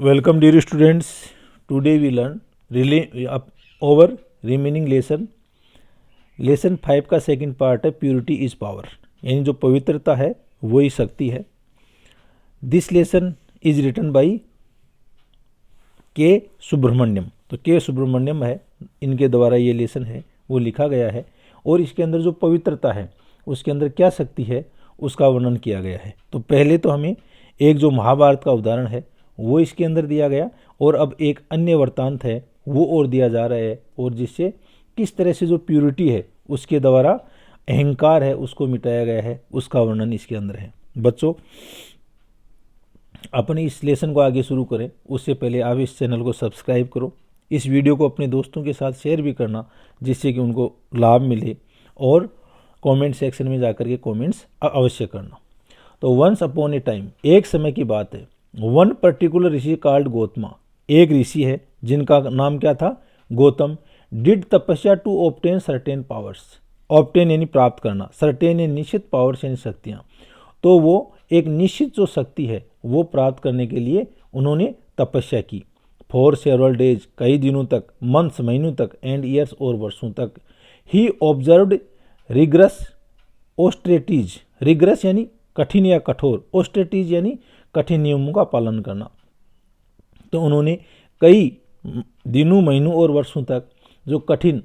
Welcome dear students. Today we learn over remaining lesson 5 का second part है purity is power, यानी जो पवित्रता है वो ही शक्ति है। This lesson is written by K Subramaniam. तो के सुब्रमण्यम है, इनके द्वारा ये लेसन है वो लिखा गया है और इसके अंदर जो पवित्रता है उसके अंदर क्या शक्ति है उसका वर्णन किया गया है। तो पहले तो हमें एक जो महाभारत का उदाहरण है वो इसके अंदर दिया गया और अब एक अन्य वृत्तांत है वो और दिया जा रहा है, और जिससे किस तरह से जो प्योरिटी है उसके द्वारा अहंकार है उसको मिटाया गया है, उसका वर्णन इसके अंदर है। बच्चों, अपने इस लेसन को आगे शुरू करें उससे पहले आप इस चैनल को सब्सक्राइब करो, इस वीडियो को अपने दोस्तों के साथ शेयर भी करना जिससे कि उनको लाभ मिले, और कमेंट सेक्शन में जाकर के कमेंट्स अवश्य करना। तो वंस अपॉन ए टाइम, एक समय की बात है, one particular rishi called Gautama, एक ऋषि है जिनका नाम क्या था, Gautam, did tapasya to obtain certain powers, obtain यानी प्राप्त करना, सर्टेन यानी निश्चित, पावर्स यानी शक्तियाँ। तो वो एक निश्चित जो शक्ति है वो प्राप्त करने के लिए उन्होंने तपस्या की। फॉर सेवरल डेज, कई दिनों तक, मंथ्स महीनों तक, एंड ईयर्स और वर्षों तक। ही ऑब्जर्व्ड रिग्रस ऑस्ट्रेटीज, रिग्रस यानी कठिन या कठोर, ऑस्ट्रेटीज यानी कठिन नियमों का पालन करना। तो उन्होंने कई दिनों, महीनों और वर्षों तक जो कठिन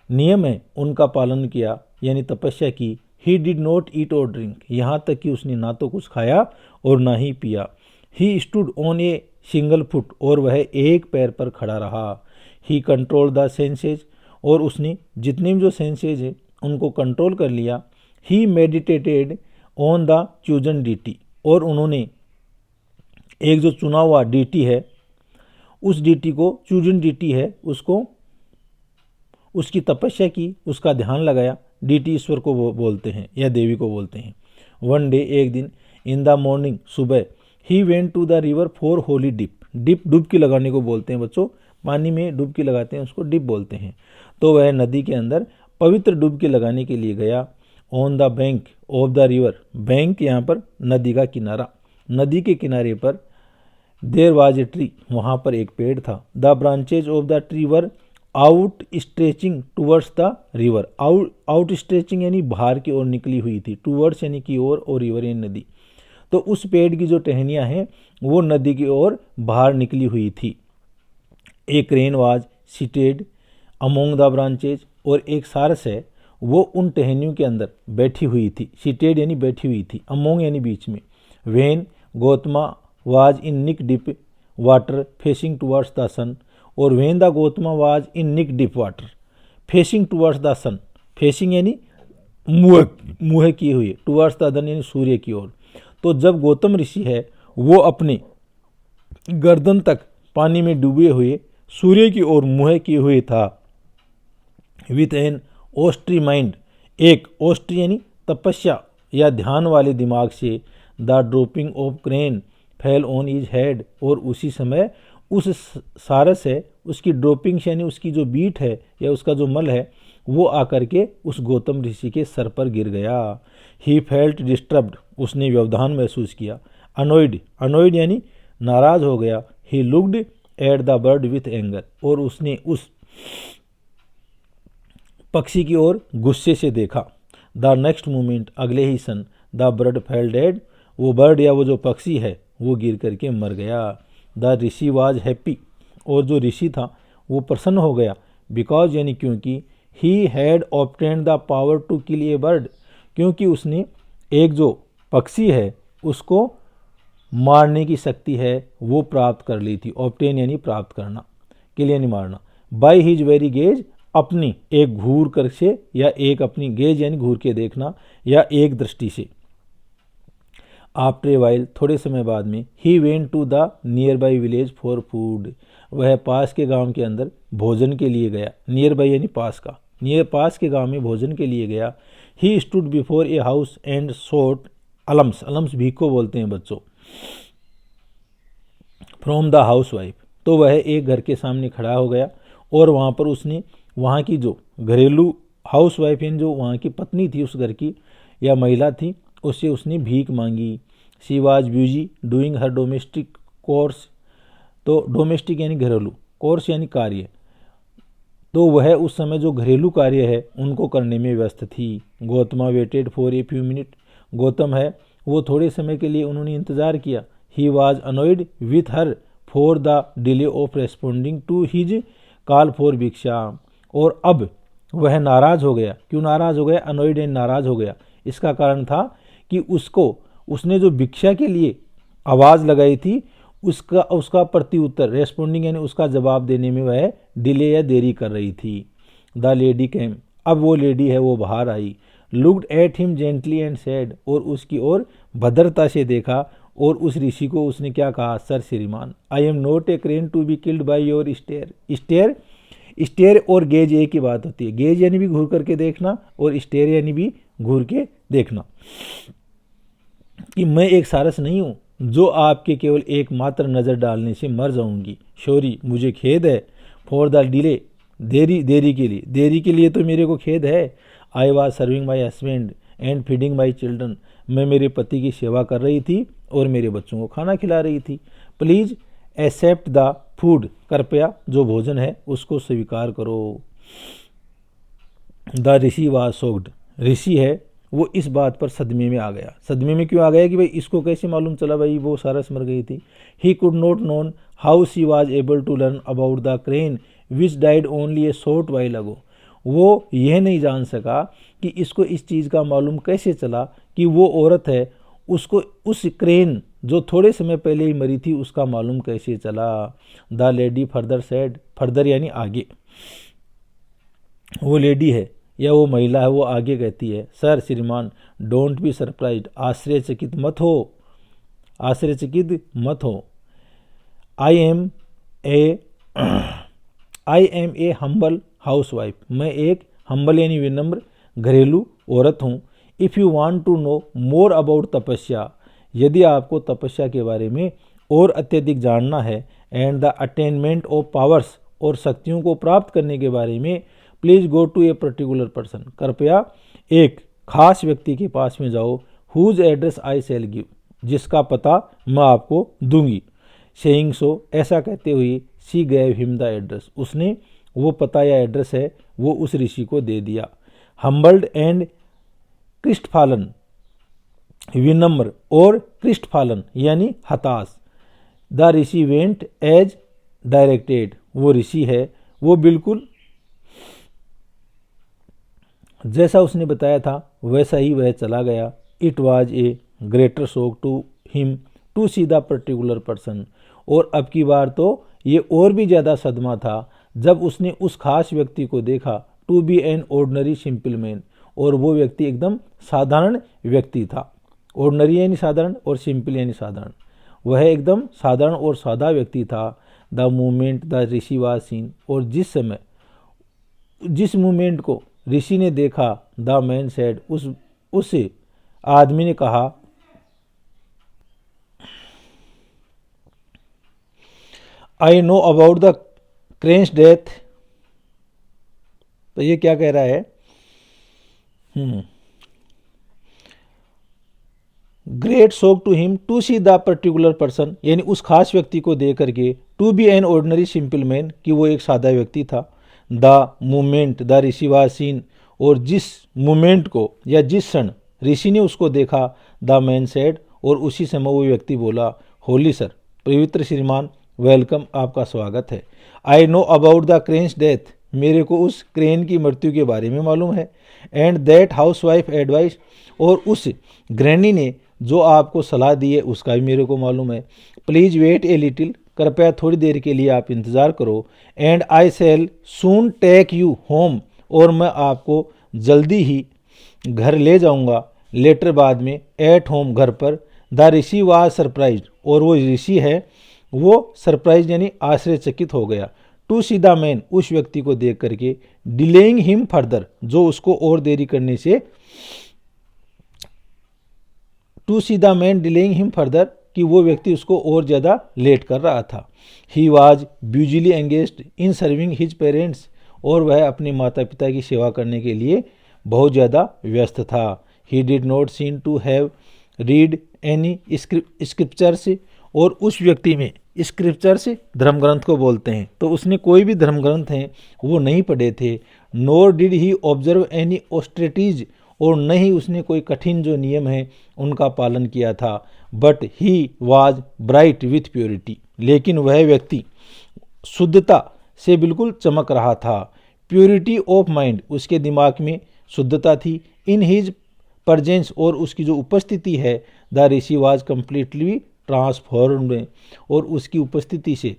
नियम है उनका पालन किया, यानी तपस्या की। ही डिड नॉट ईट और ड्रिंक, यहाँ तक कि उसने ना तो कुछ खाया और ना ही पिया। He stood on a single foot, और वह एक पैर पर खड़ा रहा। ही कंट्रोल द सेंसेज, और उसने जितने भी जो सेंसेज है उनको कंट्रोल कर लिया। He meditated on the chosen deity, और उन्होंने एक जो चुना हुआ डीटी है उस डीटी को, चूजन डीटी है उसको, उसकी तपस्या की, उसका ध्यान लगाया। डीटी ईश्वर को वो बोलते हैं या देवी को बोलते हैं। वन डे, एक दिन, इन द मॉर्निंग, सुबह, he went to the river for holy dip, dip डुबकी लगाने को बोलते हैं बच्चों, पानी में डुबकी लगाते हैं उसको डिप बोलते हैं। तो वह नदी के अंदर पवित्र डुबकी लगाने के लिए गया। On the bank of the river, bank यहाँ पर नदी का किनारा, नदी के किनारे पर देयर वाज ए ट्री, वहाँ पर एक पेड़ था। The branches of the tree were out stretching towards the river, out stretching यानी बाहर की ओर निकली हुई थी, टूवर्ड्स यानी की ओर, और रिवर यानी नदी। तो उस पेड़ की जो टहनियाँ हैं वो नदी की ओर बाहर निकली हुई थी। एक crane was seated among the branches, और एक सारस है वो उन टहनियों के अंदर बैठी हुई थी। सीटेड यानी बैठी हुई थी, अमोंग यानी बीच में। When Gautama was in knee deep water facing towards the sun, और when the Gautama was in knee deep water facing towards the sun, facing यानी मुँह किए हुए, टुवर्ड्स द सन यानी सूर्य की ओर। तो जब गौतम ऋषि है वो अपने गर्दन तक पानी में डूबे हुए सूर्य की ओर मुँह किए हुए था, विथ एन ओस्ट्री माइंड, एक ओस्ट्री यानी तपस्या या ध्यान वाले दिमाग से, the dropping of crane fell on his head, और उसी समय उस सारस है उसकी ड्रॉपिंग यानी उसकी जो बीट है या उसका जो मल है वो आकर के उस गौतम ऋषि के सर पर गिर गया। ही फेल्ट डिस्टर्ब्ड, उसने व्यवधान महसूस किया। अनोइड, अनोइड यानी नाराज हो गया। He looked at the bird with anger, और उसने उस पक्षी की ओर गुस्से से देखा। द नेक्स्ट मोमेंट, अगले ही सन, द बर्ड फेल डेड, वो बर्ड या वो जो पक्षी है वो गिर करके मर गया। द ऋषि वाज हैप्पी, और जो ऋषि था वो प्रसन्न हो गया। बिकॉज यानी क्योंकि, he had obtained the power to kill a bird, क्योंकि उसने एक जो पक्षी है उसको मारने की शक्ति है वो प्राप्त कर ली थी। ऑब्टेन यानी प्राप्त करना, किल यानी मारना। बाय हिज वेरी गेज, अपनी एक घूर कर से, या एक अपनी गेज यानी घूर के देखना, या एक दृष्टि से। आफ्टर ए वाइल, थोड़े समय बाद में, he went to the nearby village for food, वह पास के गांव के अंदर भोजन के लिए गया। नियर बाई यानी पास का, नियर पास के गांव में भोजन के लिए गया। He stood before a house and sought alms, alms भीख को बोलते हैं बच्चों, फ्रॉम द हाउस वाइफ। तो वह एक घर के सामने खड़ा हो गया और वहाँ पर उसने वहाँ की जो घरेलू हाउस वाइफ यानी जो वहाँ की पत्नी थी उस घर की या महिला थी, उससे उसने भीख मांगी। She was busy doing her domestic course तो डोमेस्टिक यानी घरेलू, कोर्स यानी कार्य, तो वह उस समय जो घरेलू कार्य है उनको करने में व्यस्त थी। Gautama waited for a few minute, Gautam है वो थोड़े समय के लिए उन्होंने इंतजार किया। He was annoyed with her for the delay of responding to his call for bhiksha, और अब वह नाराज हो गया। क्यों नाराज हो गया? अनॉयड एंड नाराज हो गया। इसका कारण था कि उसने जो भिक्षा के लिए आवाज़ लगाई थी उसका प्रत्युत्तर रेस्पॉन्डिंग यानी उसका जवाब देने में वह डिले या देरी कर रही थी। द लेडी केम, अब वो लेडी है वो बाहर आई। Looked at him gently and said, और उसकी ओर भद्रता से देखा और उस ऋषि को उसने क्या कहा? सर श्रीमान, I am not a crane to be killed by your stare. Stare और गेज एक ही बात होती है। गेज यानी भी घूर करके देखना और स्टेयर यानी भी घूर के देखना। कि मैं एक सारस नहीं हूँ जो आपके केवल एक मात्र नज़र डालने से मर जाऊंगी। सॉरी, मुझे खेद है। फॉर द डिले, देरी के लिए तो मेरे को खेद है। I was serving my husband and feeding my children, मैं मेरे पति की सेवा कर रही थी और मेरे बच्चों को खाना खिला रही थी। प्लीज़ एक्सेप्ट द फूड, कृपया जो भोजन है उसको स्वीकार करो। द ऋषि वॉज शॉक्ड, ऋषि है वो इस बात पर सदमे में आ गया। सदमे में क्यों आ गया? कि भाई इसको कैसे मालूम चला भाई वो सारस मर गई थी। He could not known how she was able to learn about the crane which died only a short while ago, वो यह नहीं जान सका कि इसको इस चीज़ का मालूम कैसे चला कि वो औरत है उसको उस क्रेन जो थोड़े समय पहले ही मरी थी उसका मालूम कैसे चला। The lady further said, further यानी आगे, वो लेडी है या वो महिला है वो आगे कहती है, सर श्रीमान, डोंट बी सरप्राइज्ड, आश्चर्यचकित मत हो। I am a humble housewife, मैं एक हम्बल यानी विनम्र घरेलू औरत हूँ। If you want to know more about tapasya, यदि आपको तपस्या के बारे में और अत्यधिक जानना है, and the attainment of powers, और शक्तियों को प्राप्त करने के बारे में, please go to a particular person, कृपया एक खास व्यक्ति के पास में जाओ। Whose address I shall give, जिसका पता मैं आपको दूंगी। सेइंग सो, ऐसा कहते हुए, she gave him the address, उसने वो पता या एड्रेस है वो उस ऋषि को दे दिया। हम्बल्ड एंड क्रिस्टफालन, विनम्र और क्रिस्टफालन यानी हताश। The rishi went as directed, वो ऋषि है वो बिल्कुल जैसा उसने बताया था वैसा ही वह चला गया। It was a greater shock to him to see the particular person, और अब की बार तो ये और भी ज़्यादा सदमा था जब उसने उस खास व्यक्ति को देखा। To be an ordinary simple man, और वो व्यक्ति एकदम साधारण व्यक्ति था। ऑर्डनरी यानी साधारण और सिंपल यानी साधारण, वह एकदम साधारण और सादा व्यक्ति था। The movement the rishi was seen, और जिस मूवमेंट को ऋषि ने देखा, द मैन सेड, उस आदमी ने कहा, I know about the crane's death. तो ये क्या कह रहा है? Great shock to him to see the particular person, यानी उस खास व्यक्ति को देख करके, to be an ordinary simple man, कि वो एक सादा व्यक्ति था। The movement the rishi was seen, और जिस मूवमेंट को या जिस क्षण ऋषि ने उसको देखा, द मैन सेड, और उसी समय वो व्यक्ति बोला, होली सर, पवित्र श्रीमान, वेलकम, आपका स्वागत है। आई know about the crane's death, मेरे को उस क्रेन की मृत्यु के बारे में मालूम है। And that house wife advice, और उस गृहिणी ने जो आपको सलाह दी है उसका भी मेरे को मालूम है। प्लीज़ वेट ए लिटिल, कृपया थोड़ी देर के लिए आप इंतज़ार करो। And I shall soon take you home, और मैं आपको जल्दी ही घर ले जाऊंगा। लेटर बाद में, एट होम, घर पर। द ऋषि वाज सरप्राइज्ड, और वो ऋषि है वो सरप्राइज यानी आश्चर्यचकित हो गया। टू सी द मैन, उस व्यक्ति को देख करके। डिलेइंग हिम फर्दर, जो उसको और देरी करने से, to see the man delaying him further, कि वो व्यक्ति उसको और ज़्यादा लेट कर रहा था। He was busily engaged in serving his parents, और वह अपने माता पिता की सेवा करने के लिए बहुत ज़्यादा व्यस्त था। He did not seen to have read any scriptures, और उस व्यक्ति में स्क्रिप्चर्स धर्म ग्रंथ को बोलते हैं। तो उसने कोई भी धर्म ग्रंथ हैं वो नहीं पढ़े थे। नोर डिड ही ऑब्जर्व एनी ऑस्ट्रिटीज, और न ही उसने कोई कठिन जो नियम है उनका पालन किया था। But he was bright with purity, लेकिन वह व्यक्ति शुद्धता से बिल्कुल चमक रहा था। प्योरिटी ऑफ माइंड, उसके दिमाग में शुद्धता थी। इन हिज प्रेजेंस, और उसकी जो उपस्थिति है, the rishi was completely transformed, और उसकी उपस्थिति से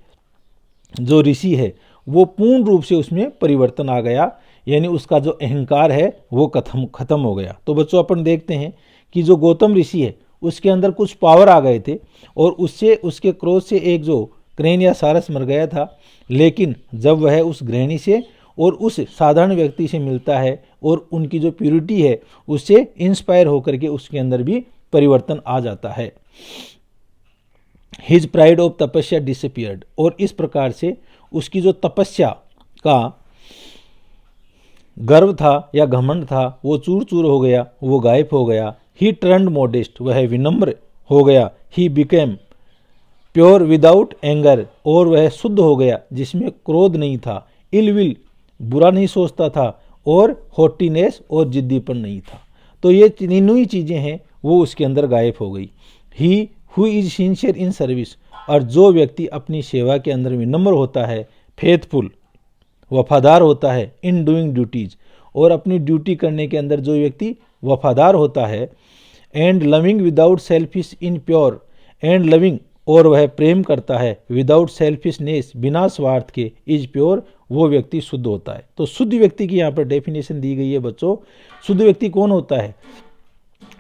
जो ऋषि है वो पूर्ण रूप से उसमें परिवर्तन आ गया, यानी उसका जो अहंकार है वो खत्म हो गया। तो बच्चों अपन देखते हैं कि जो गौतम ऋषि है उसके अंदर कुछ पावर आ गए थे, और उससे उसके क्रोध से एक जो क्रेन या सारस मर गया था। लेकिन जब वह उस गृहिणी से और उस साधारण व्यक्ति से मिलता है और उनकी जो प्यूरिटी है उससे इंस्पायर होकर के उसके अंदर भी परिवर्तन आ जाता है। हिज प्राइड ऑफ तपस्या डिसअपियर्ड, और इस प्रकार से उसकी जो तपस्या का गर्व था या घमंड था वो चूर चूर हो गया, वो गायब हो गया। ही टर्न्ड मोडेस्ट, वह विनम्र हो गया। He became pure without anger, और वह शुद्ध हो गया जिसमें क्रोध नहीं था। इल विल, बुरा नहीं सोचता था, और हॉटीनेस और जिद्दीपन नहीं था। तो ये तीनों ही चीज़ें हैं वो उसके अंदर गायब हो गई। He who is sincere in service, और जो व्यक्ति अपनी सेवा के अंदर विनम्र होता है, फेथफुल वफादार होता है, इन डूइंग ड्यूटीज, और अपनी ड्यूटी करने के अंदर जो व्यक्ति वफादार होता है, and loving without selfish in pure, and loving, और वह प्रेम करता है, विदाउट सेल्फिशनेस, बिना स्वार्थ के, इज प्योर, वो व्यक्ति शुद्ध होता है। तो शुद्ध व्यक्ति की यहाँ पर डेफिनेशन दी गई है बच्चों। शुद्ध व्यक्ति कौन होता है?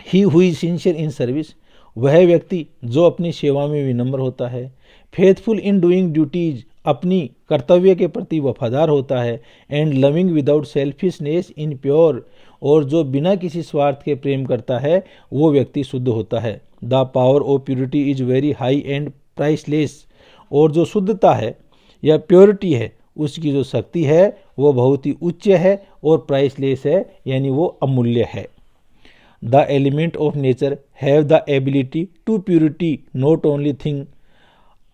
He who is sincere in service, वह व्यक्ति जो अपनी सेवा में विनम्र होता है। फेथफुल इन डूइंग ड्यूटीज, अपनी कर्तव्य के प्रति वफादार होता है। And loving without selfishness in pure, और जो बिना किसी स्वार्थ के प्रेम करता है वो व्यक्ति शुद्ध होता है। The power of purity is very high and priceless, और जो शुद्धता है या प्योरिटी है उसकी जो शक्ति है वो बहुत ही उच्च है और प्राइसलेस है, यानी वो अमूल्य है। The element of nature have the ability to purity not only thing,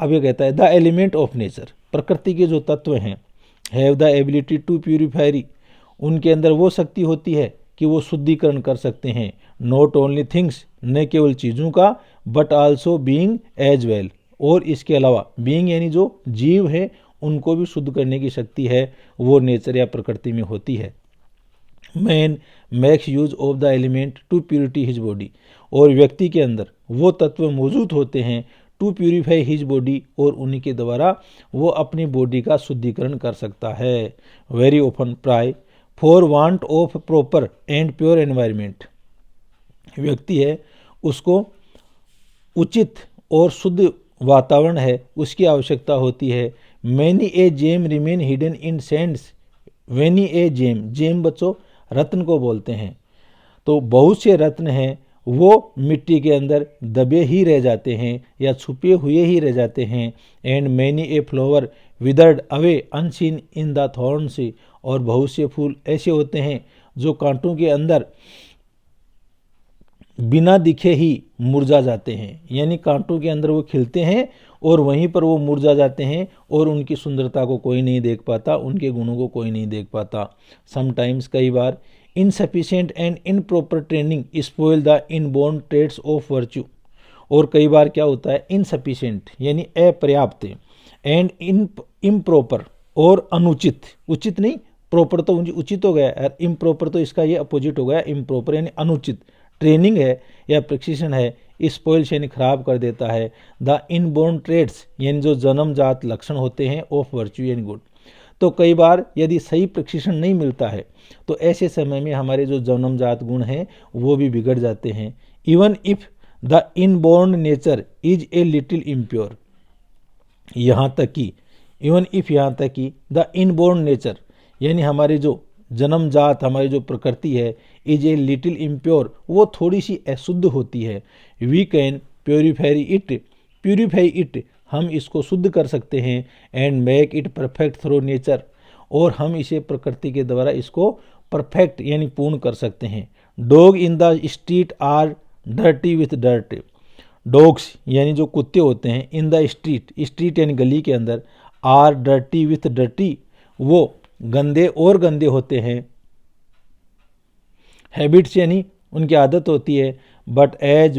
अब ये कहता है द एलिमेंट ऑफ नेचर, प्रकृति के जो तत्व हैं, have the ability to purify, उनके अंदर वो शक्ति होती है कि वो शुद्धिकरण कर सकते हैं। नॉट ओनली थिंग्स, न केवल चीज़ों का, but also being as well, और इसके अलावा बीइंग यानी जो जीव है उनको भी शुद्ध करने की शक्ति है वो नेचर या प्रकृति में होती है। Man makes use of the element to purity his body, और व्यक्ति के अंदर वो तत्व मौजूद होते हैं टू प्यूरिफाई हिज बॉडी, और उन्हीं के द्वारा वो अपनी बॉडी का शुद्धिकरण कर सकता है। वेरी ओपन प्राय for want of proper and pure environment, व्यक्ति है उसको उचित और शुद्ध वातावरण है उसकी आवश्यकता होती है। Many a gem remain hidden in sands, many a gem, gem बच्चों रत्न को बोलते हैं। तो बहुत से रत्न हैं वो मिट्टी के अंदर दबे ही रह जाते हैं या छुपे हुए ही रह जाते हैं। And many a flower withered away unseen in the thorns, और बहुत से फूल ऐसे होते हैं जो कांटों के अंदर बिना दिखे ही मुरझा जाते हैं, यानी कांटों के अंदर वो खिलते हैं और वहीं पर वो मुरझा जाते हैं, और उनकी सुंदरता को कोई नहीं देख पाता, उनके गुणों को कोई नहीं देख पाता। समटाइम्स, कई बार, insufficient and improper training spoil the inborn traits of virtue, और कई बार क्या होता है, इनसफिशिएंट यानी अपर्याप्त, एंड इम्प्रॉपर और अनुचित, उचित नहीं, प्रॉपर तो उचित हो गया, इम्प्रॉपर तो इसका ये अपोजिट हो गया, इम्प्रॉपर यानी अनुचित ट्रेनिंग है या प्रशिक्षण है, स्पॉइल्स यानी खराब कर देता है द इनबोर्न ट्रेड्स, यानी जो जन्मजात लक्षण होते हैं ऑफ वर्च्यू एंड गुड। तो कई बार यदि सही प्रशिक्षण नहीं मिलता है तो ऐसे समय में हमारे जो जन्मजात गुण हैं वो भी बिगड़ जाते हैं। Even if the inborn nature is a little impure, यहाँ तक कि इवन इफ, यहाँ तक कि द इनबोर्न नेचर यानी हमारे जो जन्मजात हमारी जो प्रकृति है इज ए लिटिल इम्प्योर, वो थोड़ी सी अशुद्ध होती है। वी कैन प्यूरिफाई इट, हम इसको शुद्ध कर सकते हैं। And make it perfect through nature, और हम इसे प्रकृति के द्वारा इसको परफेक्ट यानी पूर्ण कर सकते हैं। Dog in the street are dirty with dirt, dogs यानी जो कुत्ते होते हैं इन द स्ट्रीट, स्ट्रीट यानी गली के अंदर, आर डर्टी विथ डर्टी, वो गंदे और गंदे होते हैं। हैबिट्स यानी उनकी आदत होती है, but as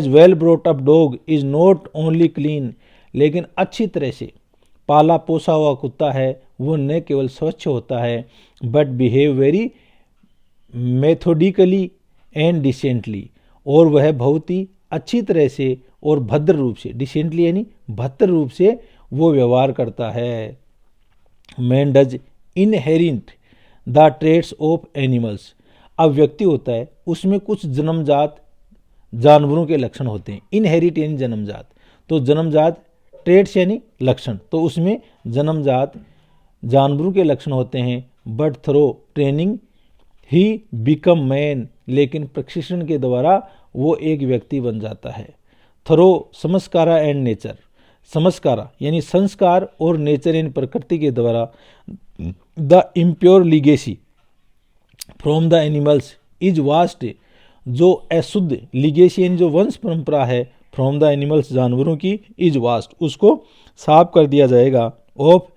well brought up dog is not only clean, लेकिन अच्छी तरह से पाला पोसा हुआ कुत्ता है वो न केवल स्वच्छ होता है but behave very methodically and decently, और वह बहुत ही अच्छी तरह से और भद्र रूप से, डिसेंटली यानी भद्र रूप से वो व्यवहार करता है। Man does inherit the traits of animals, अब व्यक्ति होता है उसमें कुछ जन्मजात जानवरों के लक्षण होते हैं। इनहेरिट यानी जन्मजात, तो जन्मजात ट्रेट्स यानी लक्षण, तो उसमें जन्मजात जानवरों के लक्षण होते हैं। But through training he become man, लेकिन प्रशिक्षण के द्वारा वो एक व्यक्ति बन जाता है। थ्रो संस्कारा एंड नेचर, संस्कारा यानी संस्कार और नेचर यानी प्रकृति के द्वारा the impure legacy from the animals is vast, जो अशुद्ध लीगेसी यानी जो वंश परंपरा है फ्रॉम द एनिमल्स जानवरों की, इज वास्ट उसको साफ कर दिया जाएगा। Of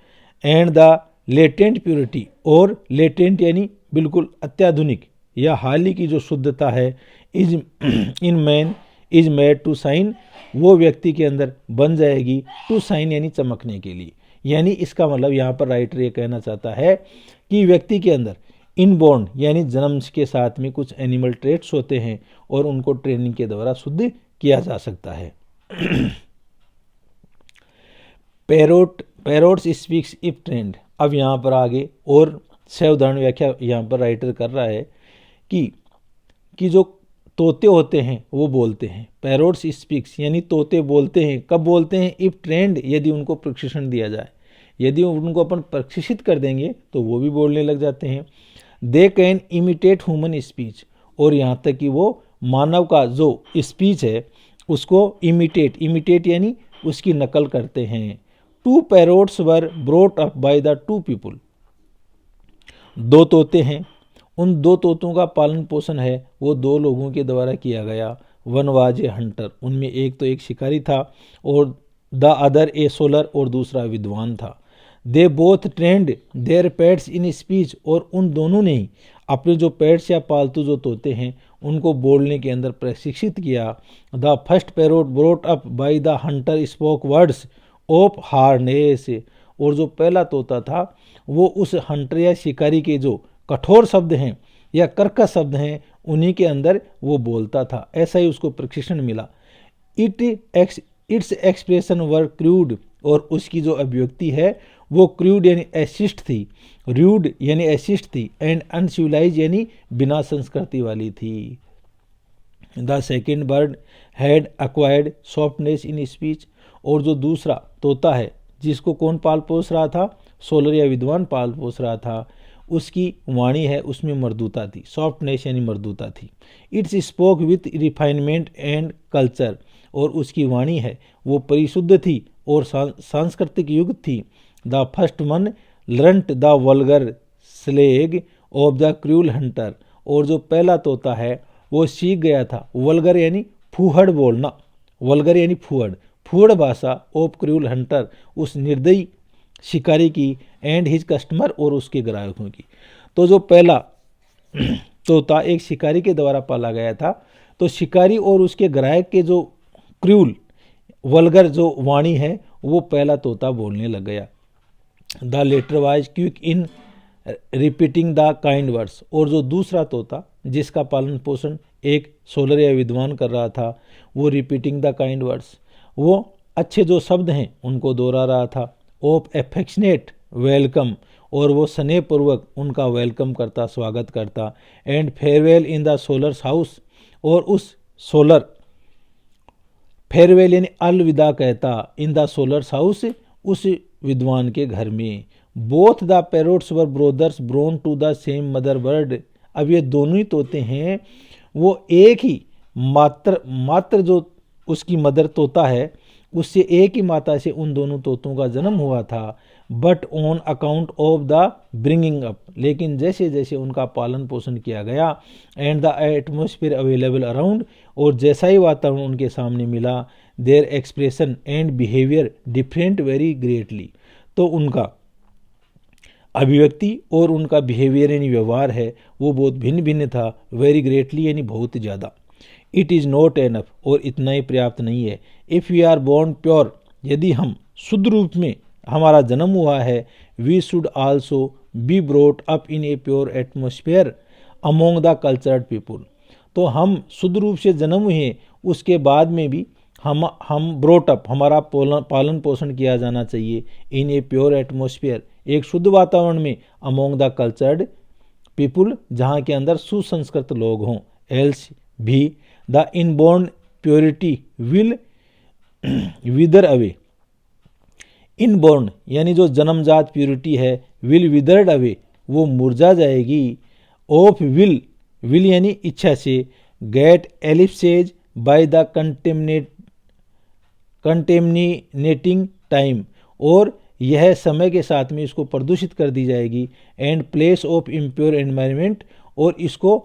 and the latent purity, और लेटेंट यानी बिल्कुल अत्याधुनिक या हाल ही की जो शुद्धता है, is in man is made to shine, वो व्यक्ति के अंदर बन जाएगी टू साइन यानी चमकने के लिए। यानी इसका मतलब यहाँ पर राइटर ये कहना चाहता है कि व्यक्ति के अंदर इनबॉर्न यानी जन्म के साथ में कुछ एनिमल ट्रेट्स होते हैं और उनको ट्रेनिंग के द्वारा शुद्ध किया जा सकता है। पैरोट्स स्पीक्स इफ ट्रेंड, अब यहाँ पर आगे और सावधान व्याख्या यहाँ पर राइटर कर रहा है कि जो तोते होते हैं वो बोलते हैं। पैरोट्स स्पीक्स यानी तोते बोलते हैं, कब बोलते हैं? इफ ट्रेंड, यदि उनको प्रशिक्षण दिया जाए, यदि उनको अपन प्रशिक्षित कर देंगे तो वो भी बोलने लग जाते हैं। They can imitate human speech, और यहाँ तक कि वो मानव का जो स्पीच है उसको इमिटेट यानी उसकी नकल करते हैं। Two parrots were brought up by the two people, दो तोते हैं, उन दो तोतों का पालन पोषण है वो दो लोगों के द्वारा किया गया। वन वाज ए हंटर, उनमें एक तो एक शिकारी था और द अदर ए सोलर, और दूसरा विद्वान था। They both trained their pets in speech, और उन दोनों ने ही अपने जो पेट्स या पालतू जो तोते हैं उनको बोलने के अंदर प्रशिक्षित किया। The first parrot brought up by the Hunter spoke words of harness, और जो पहला तोता था वो उस हंटर या शिकारी के जो कठोर शब्द हैं या कर्कश शब्द हैं उन्हीं के अंदर वो बोलता था। ऐसा ही उसको प्रशिक्षण मिला। इट्स एक्सप्रेशन वर क्रूड, और उसकी जो अभिव्यक्ति है वो क्रूड यानी एसिस्ट थी, रूड यानी एसिस्ट थी, एंड अनसिविलाइज यानी बिना संस्कृति वाली थी। The second bird had acquired softness in speech, और जो दूसरा तोता है जिसको कौन पाल पोस रहा था? सोलर या विद्वान पाल पोस रहा था, उसकी वाणी है उसमें मर्दुता थी, सॉफ्टनेस यानी मर्दुता थी। It's spoke with refinement and culture, और उसकी वाणी है वो परिशुद्ध थी और सांस्कृतिक युक्त थी। The first one learnt the vulgar slang of the cruel hunter, और जो पहला तोता है वो सीख गया था वल्गर यानी फूहड़ बोलना, वल्गर यानी फूहड़ भाषा ऑफ क्रूल हंटर, उस निर्दयी शिकारी की, एंड हिज कस्टमर, और उसके ग्राहकों की। तो जो पहला तोता एक शिकारी के द्वारा पाला गया था, तो शिकारी और उसके ग्राहक के जो क्रूल वल्गर जो वाणी है वो पहला तोता बोलने लग गया। The latter was quick in repeating the kind words, और जो दूसरा तोता जिसका पालन पोषण एक सोलर या विद्वान कर रहा था वो रिपीटिंग द काइंड वर्ड्स, वो अच्छे जो शब्द हैं उनको दोहरा रहा था। ऑफ एफेक्शनेट वेलकम, और वो स्नेहपूर्वक उनका वेलकम करता, स्वागत करता। And farewell in the scholars house, और उस सोलर फेयरवेल यानी अलविदा कहता इन द सोलर्स हाउस, उस विद्वान के घर में। Both the parrots were brothers born to the same mother bird, अब ये दोनों ही तोते हैं वो एक ही मात्र जो उसकी मदर तोता है उससे एक ही माता से उन दोनों तोतों का जन्म हुआ था, but on account of the bringing up, लेकिन जैसे जैसे उनका पालन पोषण किया गया and the atmosphere available around, और जैसा ही वातावरण उनके सामने मिला, their expression and behaviour different very greatly, तो उनका अभिव्यक्ति और उनका बिहेवियर यानी व्यवहार है वो बहुत भिन्न भिन्न था, वेरी ग्रेटली यानी बहुत ज़्यादा। इट इज़ नॉट एनफ, और इतना ही पर्याप्त नहीं है। If we are born pure, यदि हम शुद्ध रूप में हमारा जन्म हुआ है, we should also be brought up in a pure atmosphere among the cultured people, तो हम शुद्ध रूप से जन्म हुए, उसके बाद में भी हम ब्रोट अप, हमारा पालन पोषण किया जाना चाहिए, इन ए प्योर एटमोसफियर, एक शुद्ध वातावरण में, अमोंग द कल्चर्ड पीपुल, जहाँ के अंदर सुसंस्कृत लोग हों, एल्स भी the inborn purity will विदर away, inborn यानी जो जन्मजात प्योरिटी है, विल विदर्ड अवे, वो मुरझा जाएगी, ऑफ विल यानी इच्छा से, get eclipses by the contaminating time, और यह समय के साथ में इसको प्रदूषित कर दी जाएगी, and place of impure environment, और इसको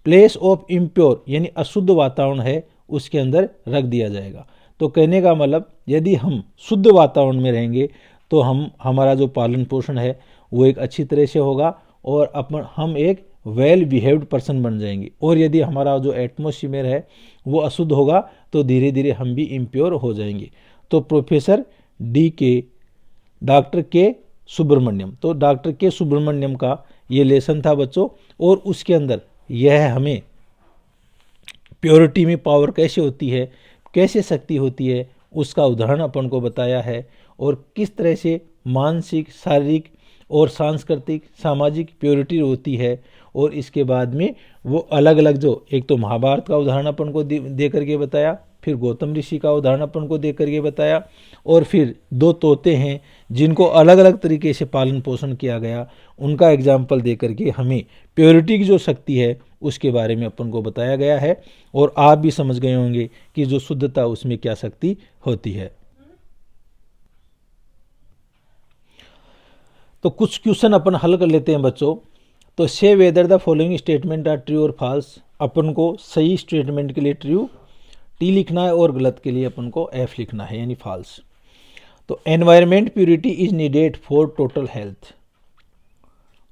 प्लेस ऑफ इम्प्योर यानी अशुद्ध वातावरण है उसके अंदर रख दिया जाएगा। तो कहने का मतलब यदि हम शुद्ध वातावरण में रहेंगे तो हमारा जो पालन पोषण है वो एक अच्छी तरह से होगा, और हम एक वेल बिहेव्ड पर्सन बन जाएंगे, और यदि हमारा जो एटमोसफियर है वो अशुद्ध होगा तो धीरे धीरे हम भी इम्प्योर हो जाएंगे। तो प्रोफेसर डॉक्टर के सुब्रमण्यम, तो डॉक्टर के सुब्रमण्यम का ये लेसन था बच्चों, और उसके अंदर यह हमें प्योरिटी में पावर कैसे होती है, कैसे शक्ति होती है, उसका उदाहरण अपन को बताया है, और किस तरह से मानसिक, शारीरिक और सांस्कृतिक सामाजिक प्योरिटी होती है, और इसके बाद में वो अलग अलग जो, एक तो महाभारत का उदाहरण अपन को दे करके बताया, फिर गौतम ऋषि का उदाहरण अपन को दे करके बताया, और फिर दो तोते हैं जिनको अलग अलग तरीके से पालन पोषण किया गया, उनका एग्जाम्पल दे करके हमें प्योरिटी की जो शक्ति है उसके बारे में अपन को बताया गया है, और आप भी समझ गए होंगे कि जो शुद्धता उसमें क्या शक्ति होती है। तो कुछ क्वेश्चन अपन हल कर लेते हैं बच्चों। तो से whether the following statement are true और फॉल्स, अपन को सही स्टेटमेंट के लिए ट्रू टी लिखना है और गलत के लिए अपन को एफ लिखना है यानी फॉल्स। तो environment purity is needed for total health,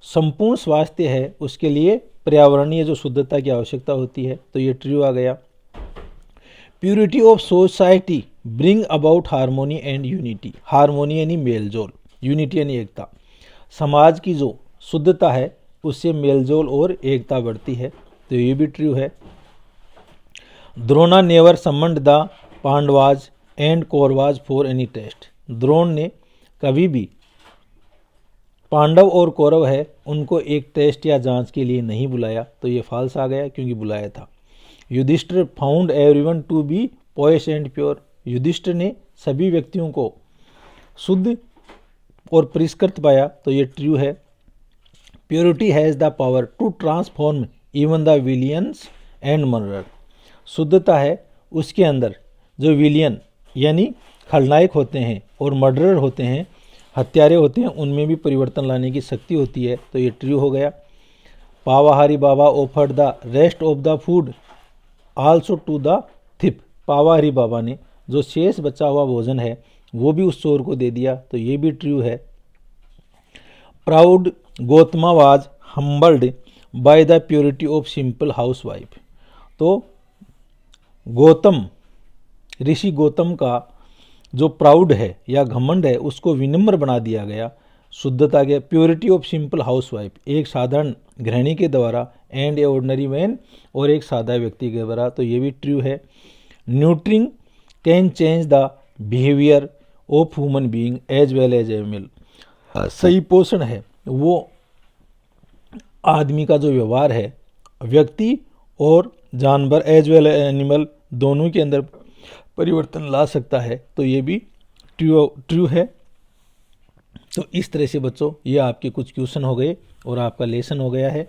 संपूर्ण स्वास्थ्य है उसके लिए पर्यावरणीय जो शुद्धता की आवश्यकता होती है, तो ये ट्रू आ गया। Purity of society bring about harmony and unity, harmony यानी मेलजोल, यूनिटी यानी एकता, समाज की जो शुद्धता है उससे मेलजोल और एकता बढ़ती है, तो ये भी ट्रू है। Drona never summoned the Pandavas and Kauravas for any test, Drona ने कभी भी पांडव और कौरव है उनको एक टेस्ट या जांच के लिए नहीं बुलाया, तो ये फॉल्स आ गया क्योंकि बुलाया था। Yudhishthira found everyone to be pious and pure, Yudhishthira ने सभी व्यक्तियों को शुद्ध और परिष्कृत पाया, तो ये ट्रू है। Purity has the power to transform even the villains and murder, शुद्धता है उसके अंदर जो विलियन यानी खलनायक होते हैं और मर्डरर होते हैं, हत्यारे होते हैं, उनमें भी परिवर्तन लाने की शक्ति होती है, तो ये ट्रू हो गया। Pavahari Baba offered the rest of the food also to the thief, Pavahari Baba ने जो शेष बचा हुआ भोजन है वो भी उस चोर को दे दिया, तो ये भी ट्रू है। Proud Gautama was humbled by the purity of simple house wife, तो गौतम ऋषि गौतम का जो प्राउड है या घमंड है उसको विनम्र बना दिया गया शुद्धता के, purity of simple house wife, एक साधारण गृहिणी के द्वारा, एंड ए ऑर्डिनरी मैन, और एक सादा व्यक्ति के द्वारा, तो ये भी ट्रू है। Nurturing can change the behaviour of human being as well as animal, सही पोषण है वो आदमी का जो व्यवहार है व्यक्ति और जानवर एज वेल एनिमल दोनों के अंदर परिवर्तन ला सकता है, तो ये भी ट्रू है। तो इस तरह से बच्चों ये आपके कुछ क्वेश्चन हो गए और आपका लेसन हो गया है।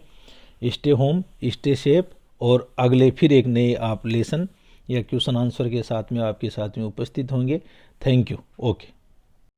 स्टे होम, स्टे सेफ, और अगले फिर एक नए आप लेसन या क्वेश्चन आंसर के साथ में आपके साथ में उपस्थित होंगे। Thank you. ओके।